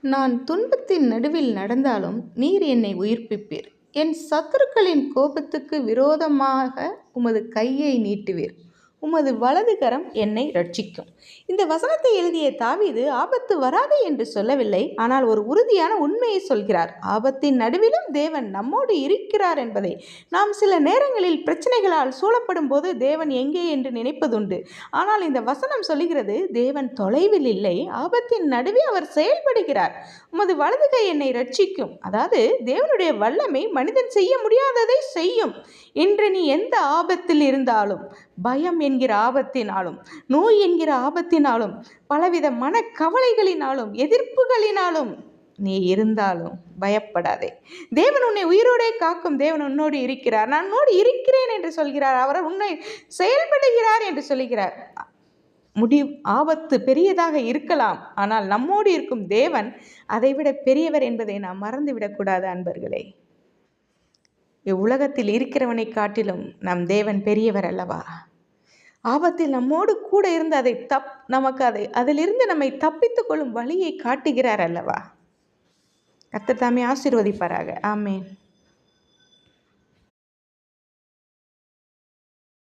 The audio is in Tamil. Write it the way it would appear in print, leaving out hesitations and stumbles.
நான் துன்பத்தின் நடுவில் நடந்தாலும் நீர் என்னை உயிர்ப்பிப்பீர். என் சத்துருக்களின் கோபத்துக்கு விரோதமாக உமது கையை நீட்டுவீர். உமது வலது கரம் என்னை ரட்சிக்கும். இந்த வசனத்தை எழுதிய தாவீது ஆபத்து வராது என்று சொல்லவில்லை, ஆனால் ஒரு உறுதியான உண்மையை சொல்கிறார். ஆபத்தின் நடுவிலும் தேவன் நம்மோடு இருக்கிறார் என்பதை. நாம் சில நேரங்களில் பிரச்சனைகளால் சூழப்படும் போது தேவன் எங்கே என்று நினைப்பதுண்டு. ஆனால் இந்த வசனம் சொல்லுகிறது, தேவன் தொலைவில் இல்லை, ஆபத்தின் நடுவே அவர் செயல்படுகிறார். உமது வலது கை என்னை ரட்சிக்கும். அதாவது தேவனுடைய வல்லமை மனிதன் செய்ய முடியாததை செய்யும். இன்று நீ எந்த ஆபத்தில் இருந்தாலும், பயம் என்கிற ஆபத்தினாலும், நோய் என்கிற ஆபத்தினாலும், பலவித மனக்கவலைகளினாலும், எதிர்ப்புகளினாலும் நீ இருந்தாலும் பயப்படாதே. தேவன் உன்னை உயிரோடே காக்கும். தேவன் உன்னோடு இருக்கிறார். நான் உன்னோடு இருக்கிறேன் என்று சொல்கிறார். அவர் உன்னை செயல்படுகிறார் என்று சொல்கிறார். ஆபத்து பெரியதாக இருக்கலாம், ஆனால் நம்மோடு இருக்கும் தேவன் அதைவிட பெரியவர் என்பதை நாம் மறந்துவிடக்கூடாது அன்பர்களே. இவ்வுலகத்தில் இருக்கிறவனை காட்டிலும் நம் தேவன் பெரியவர் அல்லவா? ஆபத்தில் நம்மோடு கூட இருந்து அதிலிருந்து நம்மை தப்பித்துக் கொள்ளும் வழியை காட்டுகிறார் அல்லவா? கர்த்தர் தாமே ஆசீர்வதிப்பாராக. ஆமென்.